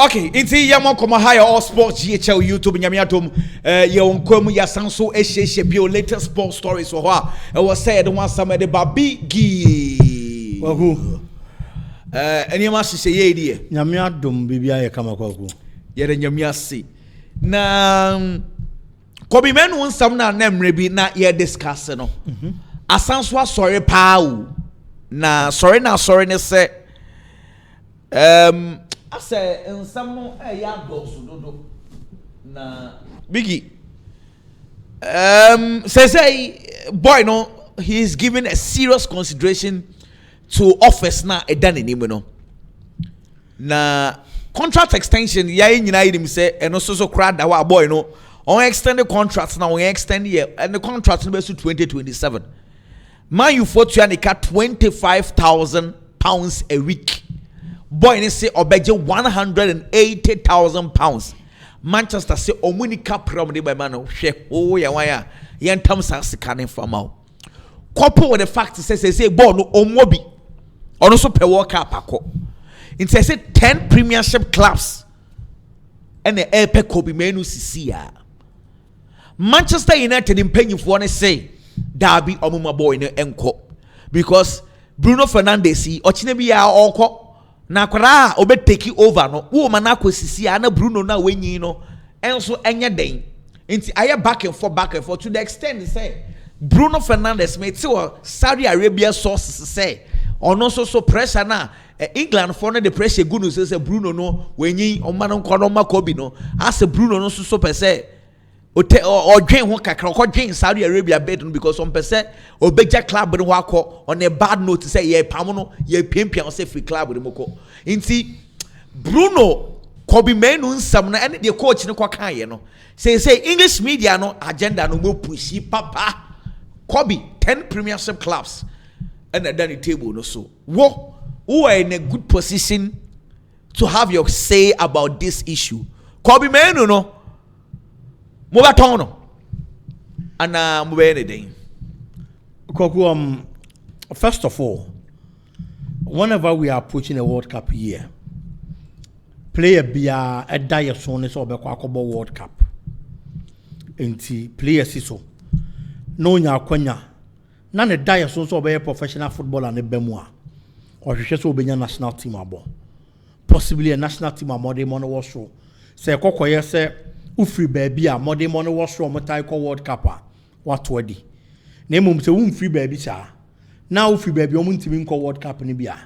Okay, inti yamo koma higher all sports GHL YouTube nyamiatom ye onkwam ya sanso ehye bio latest sports stories so ho e was said one some de babigi wahu enema hye ye die nyamiadom bibia ye kama kwaku ye de nyamiase na kobi menu nsam na namre bi na ye discuss no asanso asori paa na sorry ne se ase nsam no ya dosu dodo na bigi say boy no he is giving a serious consideration to office na edane ni no na contract extension ya nyina yidim say eno so kra da wa boy no on extend the contract na on extend year and the contract no be 2027 man you for to anika £25,000 a week. Boy, they say obeje £180,000. Manchester say omunika problem by man hwe oh ya waya yentam sasika fama. Couple with the fact say boy no omobi. Ono so pe World Cup akọ. It say 10 premiership clubs and the epe Kobe menu sisia. Manchester United mpanyifo ne say Derby omuma boy no enko because Bruno Fernandes ochine bi ya onko na kwara obe take over no wo ma na kwesisi na Bruno na wenyi no enso enye den nti aye back and forth to the extent say Bruno Fernandes made to Saudi Arabia sources say ono so pressure na England for no the pressure good no say Bruno no wenyi o ma no nkono makobi no as Bruno no so per se or dwen ho kakra ko dwen Saudi Arabia bed no because on percent obeja club no akọ on a bad note say ye pam no ye pimpia say free club no moko nti Bruno Kobe menu nsam na ene de coach no kwa kan ye no say English media no agenda no mo pushi papa Kobe 10 premiership clubs and at the table no so who are in a good position to have your say about this issue. Kobe menu no Muga tono ana mubene den kwaku first of all, whenever we are approaching a World Cup year, player bia a dire son so be kwakobo World Cup enti players so no nya kwanya na ne dire son so be professional footballer ne bemu a o hwehwe so obenya national team abo possibly a national team amode mo no wo so say kokoye say ufri baby a modern money was from a World Cup what wadi name say free baby sa now free baby omuntimi nko World Cup ni bia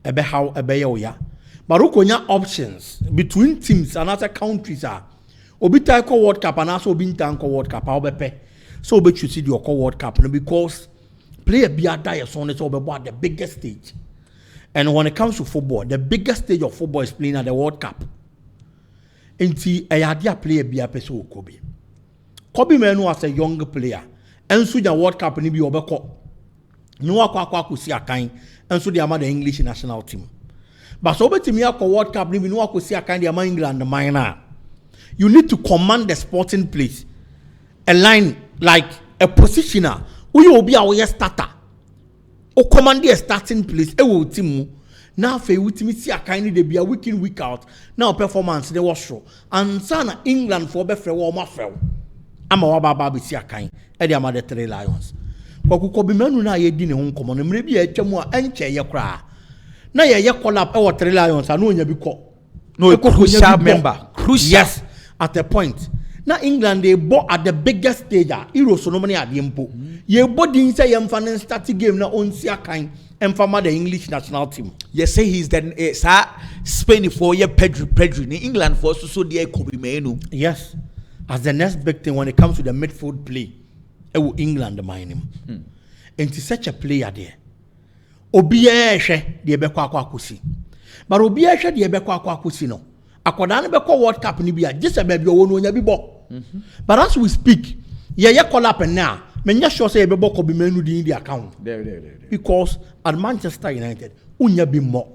ebe how ebe ye oya but ukonya options between teams and other countries are obi tai ko World Cup and also obi ntan ko World Cup obepe so obi choose the World Cup no because player bia die so on so obe at the biggest stage, and when it comes to football the biggest stage of football is playing at the World Cup. Enti ayadia player bia peso Kobe menu as a young player enso the World Cup ni bi obekọ no akwa kusi akan enso the ama the English national team but so betimi akọ World Cup ni bi no akosi akan the ama England minor. You need to command the sporting place a line like a positioner we obi a we starter o command the starting place e wo team mu now fe witimi si akan de bia week in week out now performance they was show and sana England for be frɛ wo ma frɛ ama wa baba be si akan e de ama the Three Lions kwakuko bi manu na ye di ne ho nkomo no mre bi a twam a enche ye kra na ye collab e wo Three Lions a no onya bi kɔ no crucial member crucial yes at a point na England they bought at the biggest stage Euro so no money ade mpo ye body say ye mfa start game na on si akan emfama the English national team. Yes, say he's the Spain for ye Pedro in England for so dear Kobe menu. Yes, as the next big thing when it comes to the midfield play, England mind him. And to such a player there, Obieshe the Ebekwa Kusi, but Obieshe the Ebekwa Kusi no. Akodane beko World Cup ni bia just a baby wonu nya bibo. But as we speak, ye call up now. Menya sure say Ebebo Kobe menu di in the account. There. Because at Manchester United, unya be more.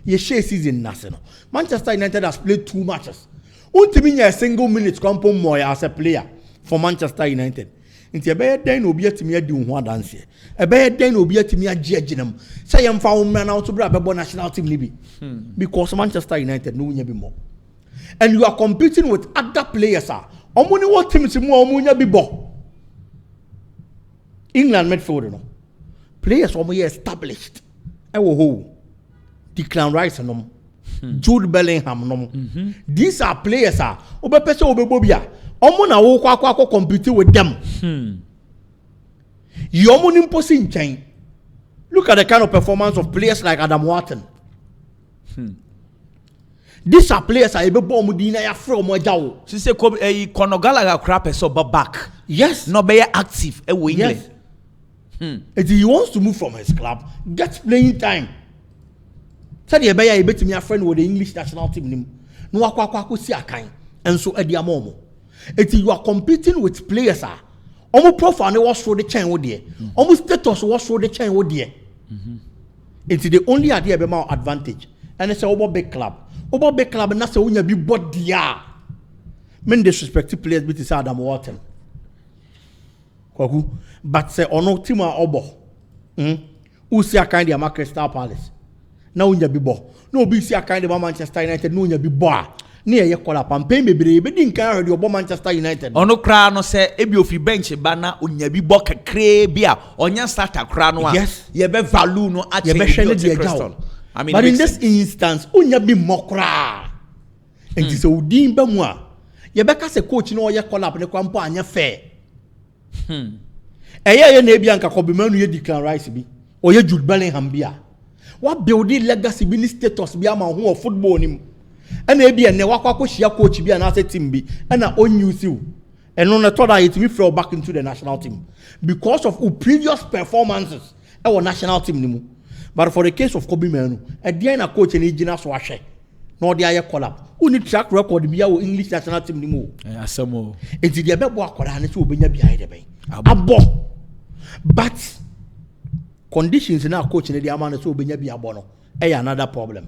Ye share season national. Manchester United has played 2 matches. Untimi a single minute compo more as a player for Manchester United. Nti ebe den obi atimi adi ho adanse. Ebe den obi atimi agye aginam. Say yem fa wo mra na to bra bebo national team ni bi. Because Manchester United no nya bi more. And you are competing with other players omo ni what teams mu omo nya bi bo. England midfield no. Players omo ye established. E wo ho. Declan Rice no. Jude Bellingham no. These are players obepese obebo bia. Omo na wo kwa compete with them. You omo ni mposi nchen. Look at the kind of performance of players like Adam Wharton. These are players ebebo omo di na ya frɛ omo agyawo. So say Conor Gallagher crap so back. Yes. No be active e wo England. Yes. He wants to move from his club, get playing time. Said ye be ya ebetimi afrɛ no with the English national team nim. No akwa si akan. Enso edi amomo. You are competing with players omo profile was through the chain wo there. Omo status was through the chain wo there. The only idea be my advantage. And it's a big club. Obo big club na say unya bi bodia. Men disrespect players bit is Adam Wharton. Kwaku but say ono team obo. Usi akan dia Crystal Palace. Na unya bi bo. No bi si akan dia Manchester United no unya bi bo. Na ye kola pampen bebre be din kan hwe obo Manchester United. Ono kra no say ebi ofi bench ba na unya bi bo kakre bia onya starter kra no a ye be value no at ye be hwe ne Crystal. I mean, but in this instance, unya bi mokra. And this udin ba mu a ye be ka se coach no ye collab ne kwampo anya fair. Ye na bia nka Kobimanu ye Declan Rice bi. O ye Jude Bellingham bia. What building legacy bi ni status bi ama ho of football nim. And e bia ne wakwa share coach bi na say team bi. And na on use you. And on the thought that it will fall back into the national team because of previous performances our national team nimu. But for the case of Kobimanu, a Diana coach and Igina Swashe, no the air collab. Only track record be our English national team anymore. Some it's the Abba Koran to be behind the bay. Abo. But conditions in our coach and the Amana so be abono. Another problem.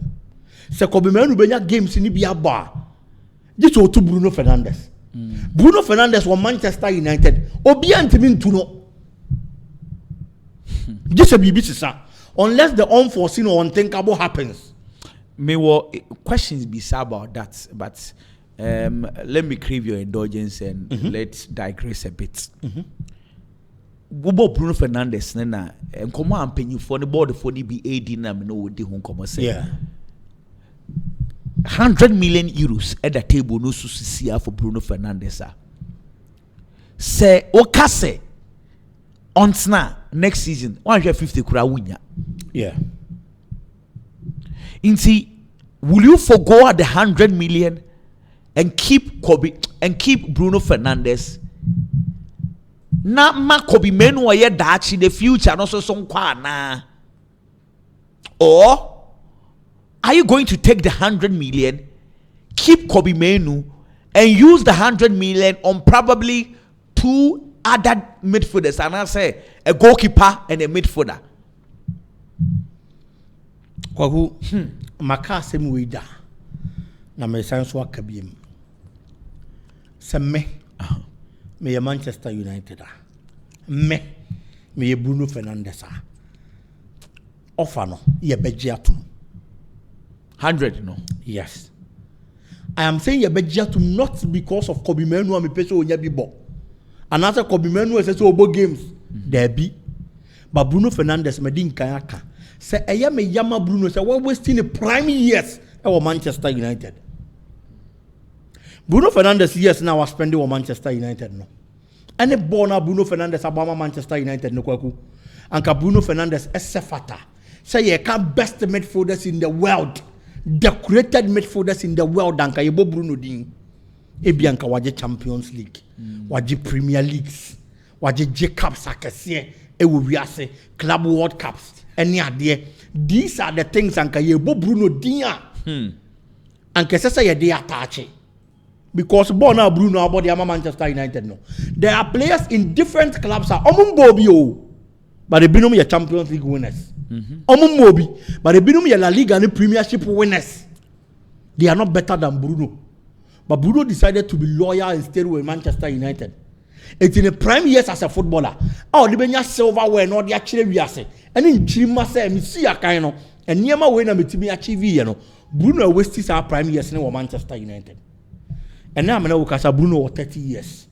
Se Kobimanu benya games in the bar. This to Bruno Fernandes. Bruno Fernandes was Manchester United. Obian Timin to know. Just a BBC. Unless the unforeseen or unthinkable happens. May questions be about that, but let me crave your indulgence and let's digress a bit. Bubo Bruno Fernandes, nena, and come on, penny for the board for the BAD na me no would do home say. Yeah. 100 million euros at the table no susia for Bruno Fernandes. Say okase ontna next season 150 kura winya. Yeah. Inti, will you forgo the 100 million and keep Bruno Fernandes? Na ma Kobe menu aye dachi the future no so na. Or are you going to take the 100 million, keep Kobe Menu, and use the 100 million on probably two other midfielders? And I say a goalkeeper and a midfielder. Kwaku, makase muida. Na me sanso akabiem. Se me ye Manchester United me ye Bruno Fernandes offer no ye beji atum 100 no. Yes. I am saying ye beji atum not because of Kobe Menu and me pese onya bi bo. Another Kobe Menu say so obo games there be. But Bruno Fernandes me din kan aka. Say eye me yama Bruno say we wasting the prime years at Manchester United. Bruno Fernandes years now was spending with Manchester United no. Any born Bruno Fernandes abama Manchester United no kwaku. Anka Bruno Fernandes esefata. Say ye can best midfielders in the world. Decorated midfielders in the world anka yebo Bruno din. Ebi anka waje Champions League. Waje Premier Leagues. Waje J Cups akese ewo wiase Club World Cups. Any idea? These are the things anka yebo Bruno din a. Anka sesa ye dey attach. Because Bona Bruno about the Manchester United no. There are players in different clubs are Omumbobio, but they binum your Champions League winners. Omumbobi, but they binum your La Liga and Premiership winners. They are not better than Bruno. But Bruno decided to be loyal and stay with Manchester United. It's in the prime years as a footballer. Oh, the benya silverware no the actually we ase. And in chima say me see a kind of and niema we na metimi achieve you know. Bruno wasted our prime years in Manchester United. And now I'm now because Bruno 30 years.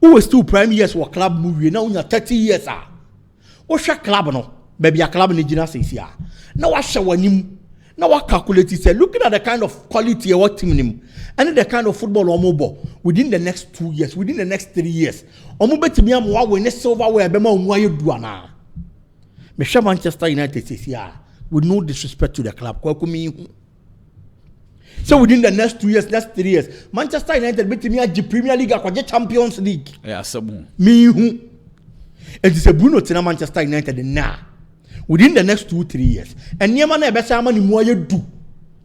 Who was still prime years for club movie now you 30 years ah. O sha club no baby a club ni gina say sia. Now I show him. Now I calculate say looking at the kind of quality what team him and the kind of football omobo within the next 2 years, within the next 3 years. Omo betimi am wa win silverware be ma onwa yedu ana. Me sha Manchester United say sia with no disrespect to the club. So within the next 2 years, next 3 years, Manchester United betimi agi Premier League akwaje Champions League. Yeah, sabu. Me hu. It is a Bruno tina Manchester United now. Within the next 2-3 years. And niema na ebesa ama ni mo yedu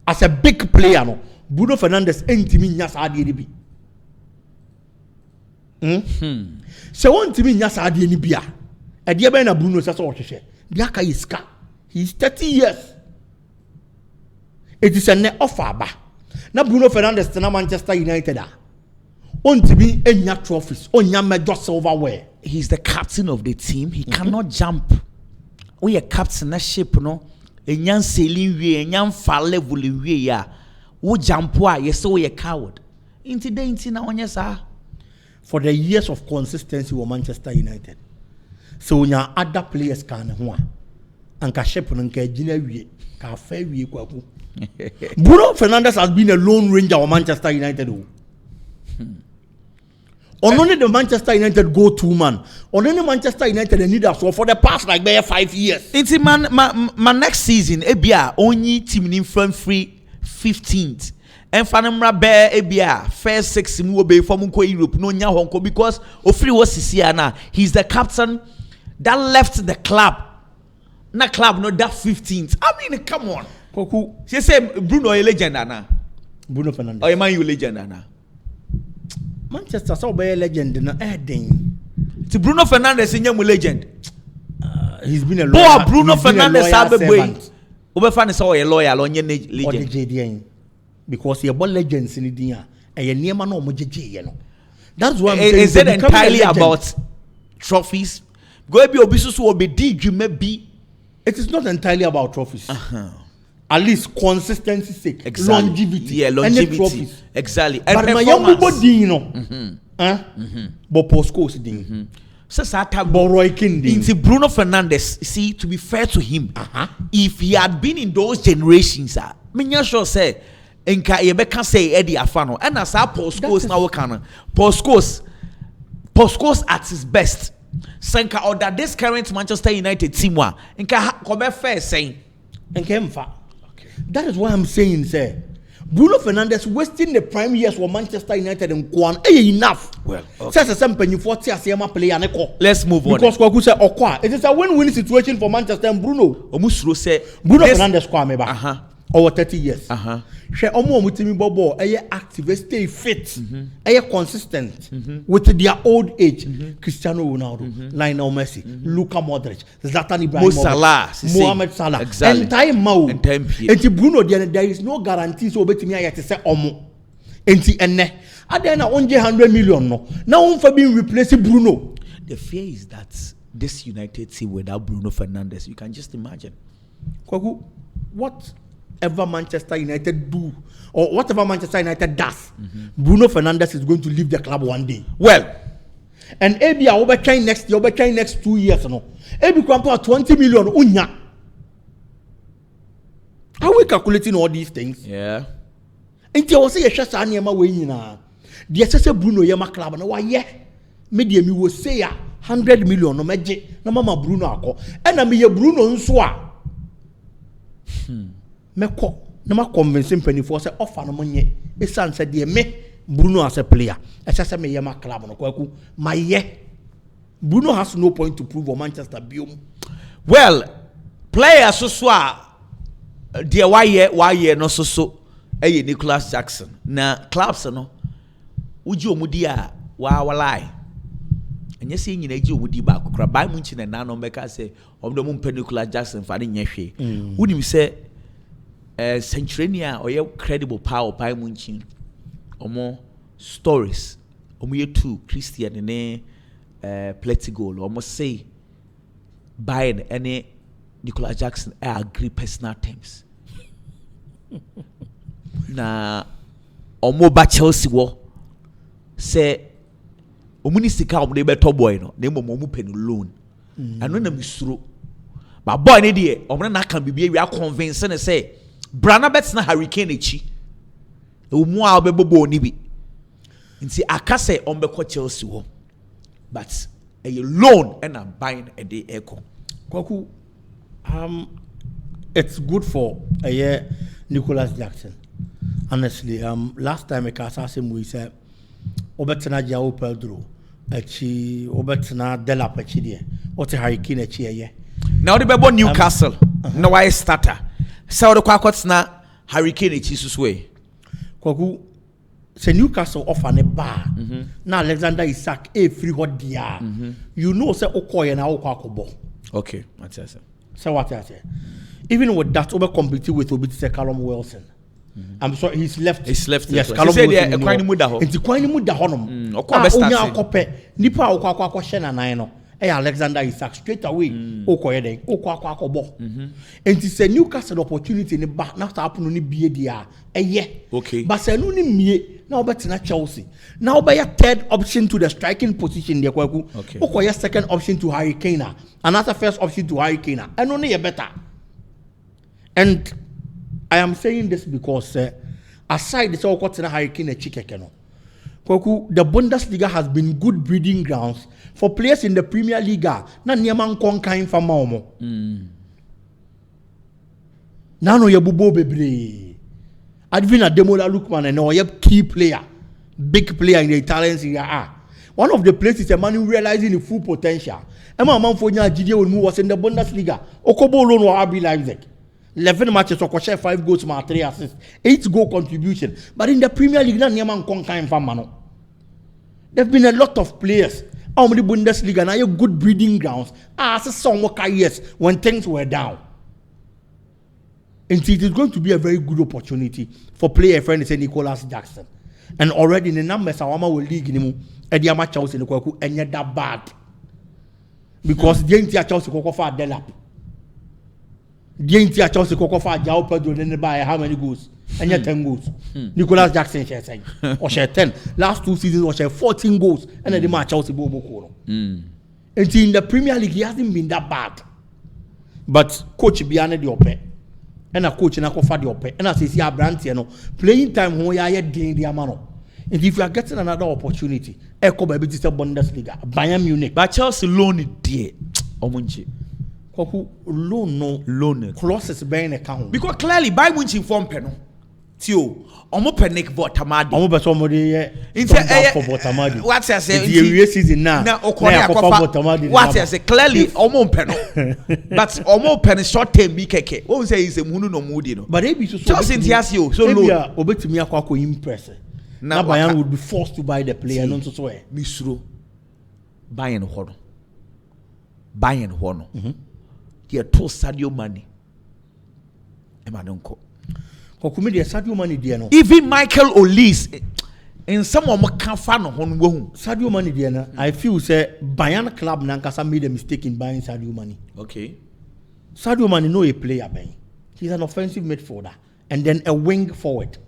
as a big player no. Bruno Fernandes entimi nya sa ade ni bi. So won timi nya sa ade ni bia. E de be na Bruno sa so hwehwe. Bia ka yiska. He's 30 years. It is an offer ba. Na Bruno Fernandes na Manchester United a. Ontimi enya trophies, onya major silverware. He's the captain of the team. He cannot jump. We a captain na ship no. Enyan sailing we, enyan fall level we ya. Wo jump wa, yes we a coward. Inti de inti na onye sa. For the years of consistency with Manchester United. So nya other players can ho. Anka ship no nka gina wie, ka fa wie kwaku. Bruno Fernandes has been a lone ranger of Manchester United. Only the Manchester United go-to man. Only Manchester United need us for the past like 5 years. It's my next season. Ebia only team in front free 15th. And Fanamra Bear Ebia first 6 will be from Europe. No nya honko because Ofri was Sisiana. He's the captain that left the club. Na club no that 15th. I mean, come on. Koku. She said Bruno a legend ana. Bruno Fernandes. Oh, man, you legend ana. Manchester so be a legend na Eden. To Bruno Fernandes in your legend. He's been a lawyer. Oh, Bruno Fernandes have a boy. Obefa ne so a lawyer on your legend. Because you're legends in the dia. And you near man no mojeje no. That's why I'm saying. Is it entirely about trophies? Go be obisu so obi di dwuma bi. It is not entirely about trophies. At least consistency sake. Exactly. Longevity. Yeah, longevity. Trophies. Exactly. And but performance. But postcodes ding. So Sata Roy King into Bruno Fernandes. See, to be fair to him, if he had been in those generations, me sure say, enka yebeka say Eddie Afano, and as our postcodes now can postcodes at his best. Senka or that this current Manchester United team wa enka come fair saying enka mfa. That is why I'm saying, sir. Bruno Fernandes wasting the prime years for Manchester United and Kwan enough. Well, says a sample you 40 as a player. Let's move on. Because Kwaku said, it is a win-win situation for Manchester and Bruno. Omusro say Bruno Fernandes Kwame over 30 years. She mutimi bobo active, stay fit, consistent with their old age. Cristiano Ronaldo, Lionel Messi, Luka Modric, Zlatan Ibrahimovic, Mohamed Salah, exactly. And time Mao, and time and Bruno. There is no guarantee so betimi I to say omo. Enti enne, adena onje 100 million no. Now for being replacing Bruno. The fear is that this United team without Bruno Fernandes, you can just imagine. Kwaku, whatever Manchester United do or whatever Manchester United does, Bruno Fernandes is going to leave the club one day. Well, and maybe I will be trying next year, next 2 years. No, maybe compare 20 million unya. Are we calculating all these things? Yeah. And you say a shasa aniyama we na. The assessor Bruno yama club na why yeah. Media me will say 100 million no meje na mama Bruno ako. And na me ye Bruno nswa. Meko na ma convince mpani for say offer no monye. Esan say de me Bruno as a player. Assessor me yama club no kwaku. My ye. Bruno has no point to prove for Manchester biom. Well, players so dear why year no so Nicholas Jackson na clubs no uji omudi a walai enye se nyina ji omudi ba kokra bai munchi na na no meka se omdo mu Nicholas Jackson fa ne nyehwe unim se Centrania oye credible power bai munchi omo stories omuye 2 Christian ne plenty goal almost say Bayern any Nicolas Jackson agree personal terms na omo ba Chelsea wo say omuni sika omo de beto boy no na omo pen loan anu na misuro ba boy ne de omo na kan bibie wi convince ne say brana bet na hurricane echi omu a obebobo oni bi nti akase ombe ko Chelsea wo but a loan and a buying a day echo Kwaku, it's good for a year Nicolas Jackson. Honestly, last time I asked him, we said, Obetina Jao Pedro, Echi, Obetina Della Pechidie, or the Hurricane Echi. Now the Bebo Newcastle, no I starter. So the Quackot's na Hurricane Echi's way. Kwaku, say Newcastle offer a bar. Now Alexander Isak a free hot dia. You know, say Okoye and Okwakobo. Okay, that's it. So what I say? Even with that, over competing with Obiti Callum Wilson. I'm sorry, he's left. He's left. Yes, Callum Wilson. Quite muda ho. It's quite muda honum. Onya kope. Nipa okwa question na nine no. Alexander Isak straight away. Okoye den. Okwa kobo. And it's a Newcastle opportunity in the back. Now to happen ni bie dia. Okay. But say no ni mie. Now bet na Chelsea. Now be a third option to the striking position there kwaku. Okay. Okoye second option to Harry Kane. Another first option to Harry Kane. And only a better. And I am saying this because aside the so-called Harry Kane Chikekeno, the Bundesliga has been good breeding grounds for players in the Premier League. Na niyaman konkain fa maomo. Na no yebubo bebre. Advina Demola Lukman and no key player, big player in the Italian Serie A. One of the places a man realizing the full potential. Emma Manfonia Gideon who was in the Bundesliga. Okobo loan or RB Leipzig. 11 matches, Okoshe 5 goals, 3 assists, 8 goal contribution. But in the Premier League, Nyaman Konkain Famano. There have been a lot of players. How many Bundesliga now? Good breeding grounds. Some years when things were down. And it is going to be a very good opportunity for player friend say Nicolas Jackson. And already in the numbers, our will league in him. And the amateur Chelsea in the Kwaku and yet that bad. Because the entire Chelsea Koko for Delap. The entire Chelsea Koko for Jao Pedro then buy how many goals? And yet 10 goals. Nicolas Jackson share saying or share 10. Last 2 seasons or share 14 goals and then the match Chelsea Bobo Kono. And in the Premier League, he hasn't been that bad. But coach Biane the Ope. And a coach in a cofa the Ope. And as you see a brand, you know, playing time when you are doing the amano. And if you are getting another opportunity, Echo by British Bundesliga, Bayern Munich. But Chelsea loan it dear. Omunchi. Koku loan no loan clauses being account. Because clearly by which inform penal. Tio, omo panic Botamadi. Omo beso mo de for Botamadi. What I say the season now. Na Botamadi. What I say clearly omo penal. But omo penal short term BKK. What we say is a munu no moody no. But maybe so so loan. Obetimi akwa impress. Now Bayern would be forced to buy the player non so swear. Misro Bayern hono. Bayern hono. They to Sadio Mane. Emanonko. Sadio Mane dia no. Even Michael Olise in some of my fan on wo. Sadio Mane dia na. I feel say Bayern club nankasa made a mistake in buying Sadio Mane. Okay. Sadio Mane no a player ben. He's an offensive midfielder and then a wing forward.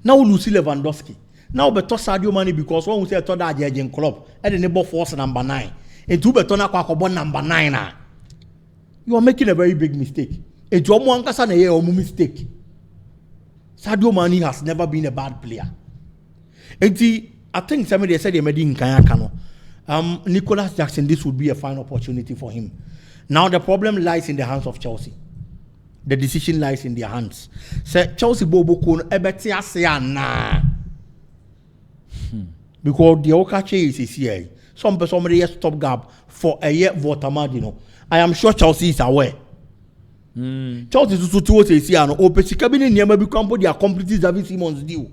Now Lucy Lewandowski. Now beto Sadio Mane because when we say to that Jurgen Klopp and the neighbor force number 9. And two beto na kwa number 9 na. You are making a very big mistake. And to omo ankasa na ye omo mistake. Sadio Mane has never been a bad player. And I think somebody said they made in Kayakano. Nicolas Jackson, this would be a fine opportunity for him. Now the problem lies in the hands of Chelsea. The decision lies in their hands. Say Chelsea Bobo Kun ebeti na. Because the Okache is here. Somebody has stop gap for a year Votamadino. I am sure Chelsea is aware. Chelsea is to say no opesi cabin near be compo their completely David Simmons deal.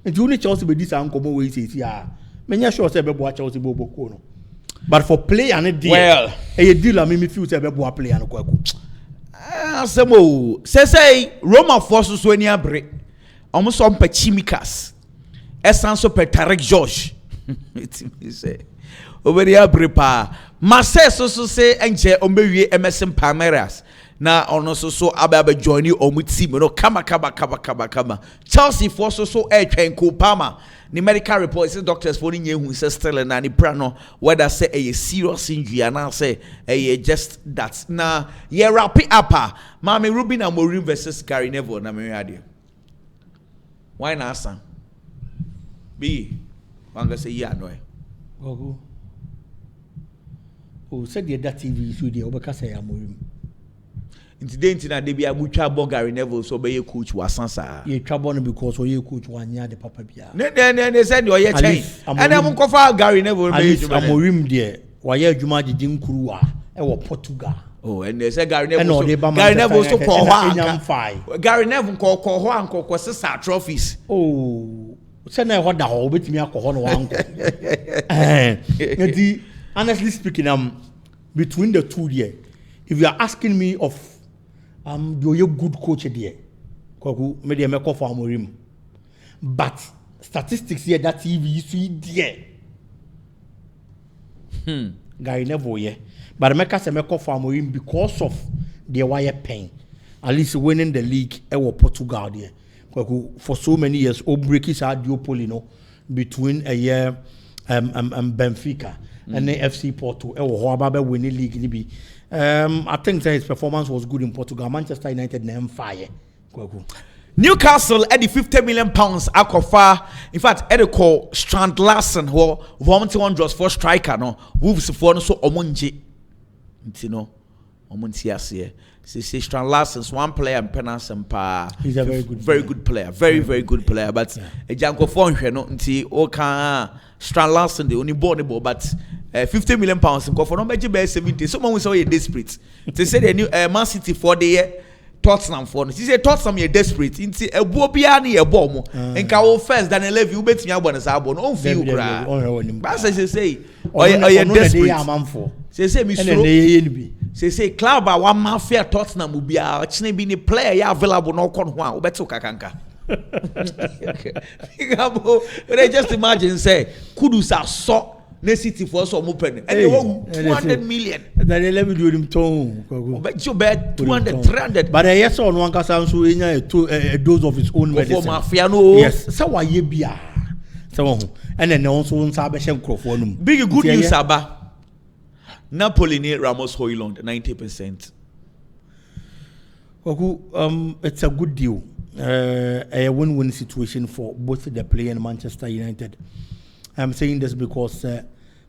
And only Chelsea be this uncommon way say many sure say be Chelsea Bobo Kono. But for play and a deal, well, a deal I me feel say be play and kwaku. Say Roma forces when you break. Almost some Pachimicas. Esanso per Tarek George. It me say. Over there prepare. Marseille so say enche ombewie Emerson Palmeiras. Na ono so aba join you omu team no kama. Chelsea for so twen Kopama. The medical report says doctors for the who says still and the prano whether say a serious injury and I say a just that na yeah wrap it up. Mami Ruben Amorim versus Gary Neville na me radio. Why not son? B. Wanga say yeah no. Oh, said that TV studio because say Amorim. Incident na de bia mutwa bo Gary Neville so be coach wasansa. Ye trouble no because you coach one year the papa bia. Ne said you ye change. And am kofa Gary Neville be Amorim there. Why adwuma gigim kuru a e wo Portugal. Oh, and they say Gary Neville so ko ho. Gary Neville ko ho anko sisa trophies. Oh, say na ho da ho betimi akọ no wanko. Eh. Honestly speaking, between the two there, if you are asking me of do you good coach there, Kwaku, maybe me call for Amorim. But statistics here that TV see there. Gary Neville here. But I say me call for Amorim because of the wire pain. At least winning the league Portugal there. Kwaku, for so many years, breakers are duopoly no between a year Benfica and the FC Porto. Winning league ni bi. I think that his performance was good in Portugal. Manchester United name fire. Newcastle at the £50 million akofa. In fact, at the call Strand Larsen who $100 for striker no. Wolves for no so omonji. Ntino omonti ase. Say Strand Larsen's one player and penance and pa. He's a very good player. Very good player. But a janko phone no nti oka Strand Larsen the only ball but £50 million for no magic by 70. Someone will say you're desperate. They say the new Man City for the year Tottenham for no. She say Tottenham you're desperate. Inti a bobiani a bomb. And ka first than 11 you bet me about the sabon. On feel cry. But say oh you're desperate. Say me say club a one mafia Tottenham will be a chine be the player ya available no kon ho a obeto kakanka. But just imagine say Kudus are so na City for some open and they want 200 million. Then let me do him tone. But you bet 200 300. But yes on one case so a dose of his own medicine. For mafia no. Yes. So why ye bia. So and then also on sabe shem crofo no. Big good news aba. Napoli near Ramos Højlund 90%. It's a good deal. A win-win situation for both the player and Manchester United. I'm saying this because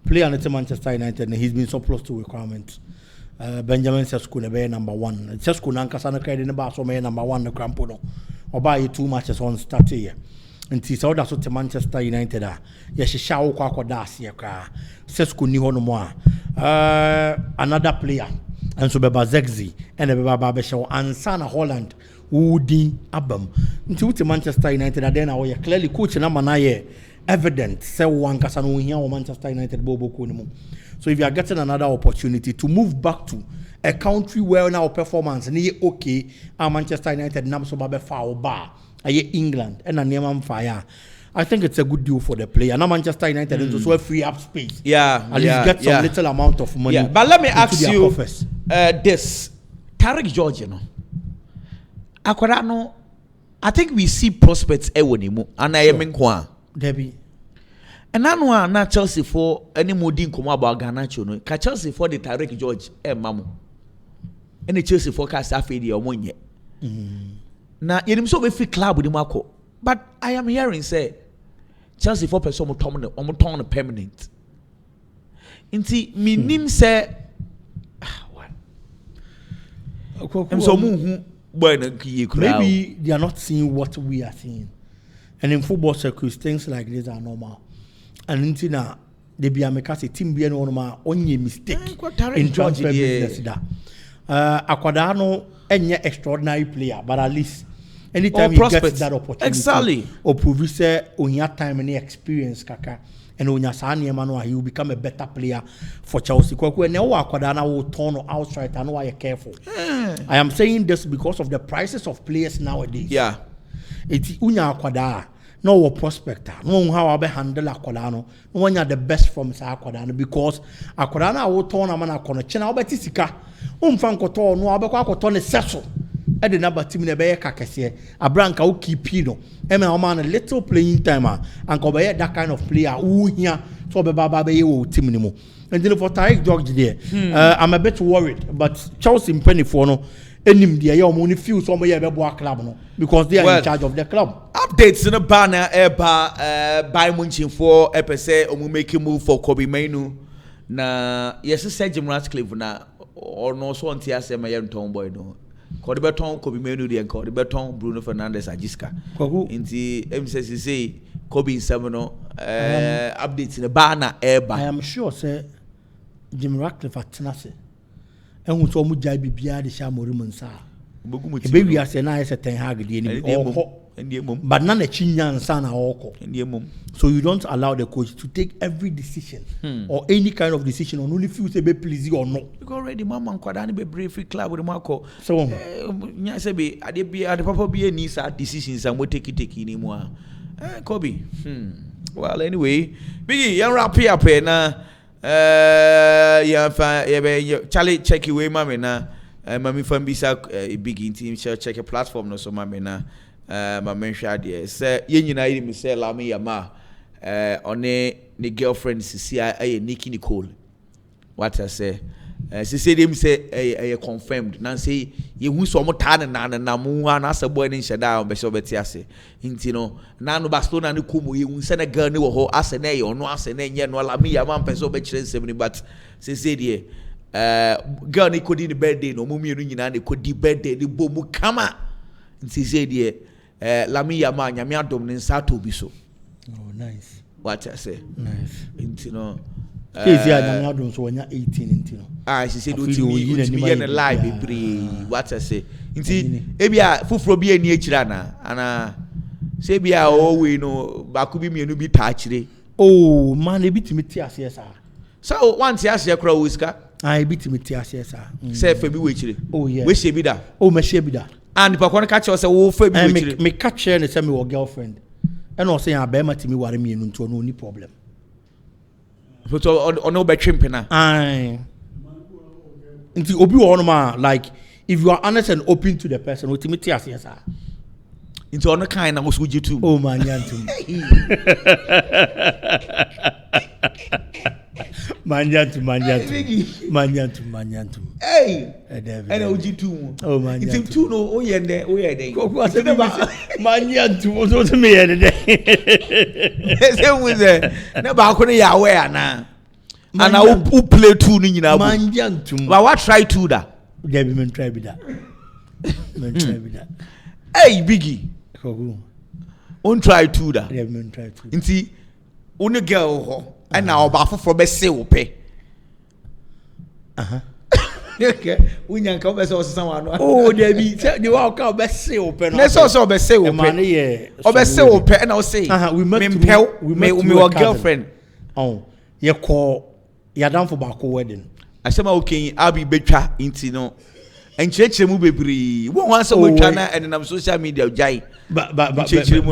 player at Manchester United he's been surplus to requirements. Benjamin Sesko be number 1. Sesko nanka sana kai ne ba so me number 1 no crampo no. Oba 2 matches on start here. Nti so da so te Manchester United ye hihya wo kwakoda ase kra Sesko ni ho no mo another player and so beba Zegzi and beba be show ansa na Holland wudi abam nti wo te Manchester United then we clearly coach na manaye evident say one kasa no hia wo Manchester United bobo ko ni mo. So if you are getting another opportunity to move back to a country where now performance ni okay Manchester United nam so ba be fa ba England and a fire. I think it's a good deal for the player. Now Manchester United is also free up space. Yeah, at least get some little amount of money. Yeah. But let me ask you this: Tarek George, you know, Aquarano. I think we see prospects ewonimu and I am in Kwa Debbie. And I know not Chelsea for any more din come about Garnacho. No, ka Chelsea for the Tarek George mamu. Any Chelsea forecast afedi or money. Now, you so we feel club with the Marco, but I am hearing say Chelsea for person on permanent. Inti minim say what? So maybe they are not seeing what we are seeing, and in football circles things like this are normal. And inti na they be a team be normal only mistake in transfer business that. Aquadano any extraordinary player, but at least anytime he gets that opportunity, exactly, or prove say on your time and experience, kaka, and on your son, he will become a better player for Chelsea. When you Aquadana will turn outright, I know why you're careful. I am saying this because of the prices of players nowadays. Yeah, it's Unya Aquada. no prospector no how I handle akwada no one ya the best from sa akwada no because akwada na wo ton na na kono che na obeti sika umfa nkoto no abekwa akoto ne seso e de na batim na be ye kakese abranka wo keep no e me o man a little playing time and ko be that kind of player who here so be baba be ye wo team ni mo and then for Tarik George there I'm a bit worried but Chelsea penny for no enim dia ye o mo ni feel so mo ye be boa club no because they are in charge of the club. Updates in the banner by Munching for epese omu make a move for Kobe Mainu na yes said Jim Ratcliffe na or no so on tia say my young tomboy no Kobe Beton Kobe Mainu the Kobe Beton Bruno Fernandes Ajiska inti MCC say Kobe in Semino updates in the banner I am sure say Jim Ratcliffe at Tenase and who told me Jai Bibia the Amorim and Sa baby I say na is a Ten Hag but none a chinyan sana oko. So you don't allow the coach to take every decision or any kind of decision on only few say be pleasing or not. Because already mama nkwadani be brave free club with Marco. So nya say be ade papa be any sa decisions and we take ni mo Kobe. Well anyway, biggie yan wrap up na Charlie check away mama na mami fan bisa biggie team check a platform no so mama na my mention there say ye nyina yi me say Lami Yama one the girlfriend Sisi Nikki Nicole what I say Sisi dem say confirmed na say ye hu so mo ta na mu na say boy ni sheda on be so beti ase nti no na no Barcelona ne komo ye hu say na girl ni wo ho ase na ye ono ase na nye no Lami Yama mpe so be kire nsem ni but Sisi there girl ni kodi ni birthday no mu mienu nyina ne kodi birthday ni bo mu kama nti say there Lami Yama nyame adom ne nsa to bi so. Oh nice. What I say? Nice. Inti no. Kezi nyame adom so wonya 18 inti no. She said utimi na live bebre. What I say? Inti ebia fufuro bi ani akira na ana say bia o we no baku bi mienu bi ta akire. Oh man e bitimi ti ase sa. So one ti ase kra wo sika. Ah e bitimi ti ase sa. Say fa bi we akire. Oh yeah. We she bi da. Oh me she bi da. And if I want to catch us, we fa bi we akire. Me catch her and say me girlfriend. And also ya be matimi ware mienu nto no ni problem. So on be trimping aye nti obi wo no ma like if you are honest and open to the person ultimately as yes sir into on kind na was you too oh man yantum manyantum hey and oji too oh man it's too no o ye there manyantum so to me ye there say we there na ba ko ya we ana ana who play two ni nyina manyantum but what try two da there be men try be that hey biggie on try two da there be men try two nti one girl ho and now ba foforo be se wo pe okay unyanka be se o sesan wa no oh there be the wa ka be se wo pe no na so be se wo pe o be se wo pe na o say me wo girlfriend oh ye call ya dan for ba ko wedding asema okay abi betwa inti no enchechire mu bebiri wo wan so betwa na enam social media jai enchechire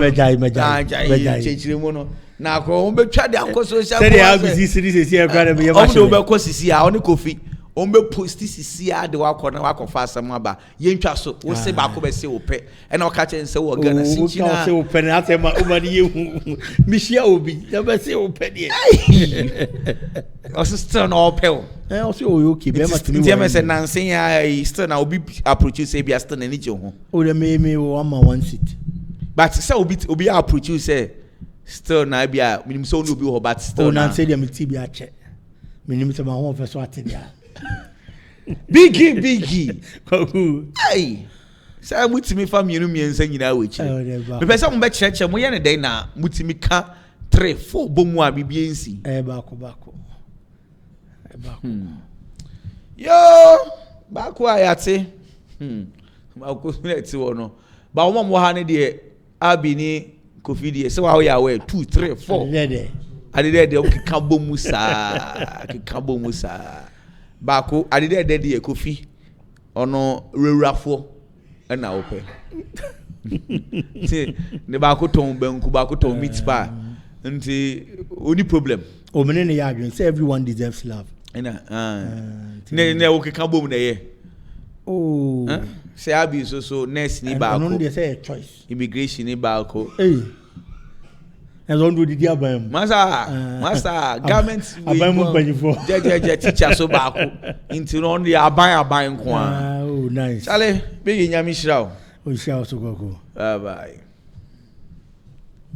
mu no na ko betwa de akọ social media say they see e kwara be ye ma o be ko sisi a oni kofi o be post sisi a de wakọ na wakọ fa asem aba ye ntwa so wo se ba ko be se wo pe e na o ka chen se wo gana sinchi na se wo pe na atema o ma ye hu mi shia obi na be se wo pe de o still no pe o o se o okay be ma timi wo se nansen ya still na obi approach say bia still na ni je ho o de me one man one seat but say obi approach you say still na bia minim so no obi ho but still na say dem ti bia che minim se ma ho fe so atenia biggie hey say mutimi fa mienu miensa nyina wechi me pese mo be cheche mo ye ne den na mutimi ka 3 4 bomu a bibie nsi bako yo bako ayate bako leti wono ba wo mo ha ne de abi ni kofi de se wa ho ya we 2 3 4 adede de o kika bomu sa bako adede de kofi ono rewrafo na ope See, the bakoton benku bakoton meat pie. Nti only problem. O mene ne yadwen say everyone deserves love. Ne o keka bom na ye. Oh. Say abi so nurse ni ba ko. No dey say a choice. Immigration ni ba ko. Eh. And don't do the abam. Master government abam banifo. Je teacher so ba ko. Nti no only aban ko Oh nice. Chale, be nyami shira o. O shira so koko. Bye bye.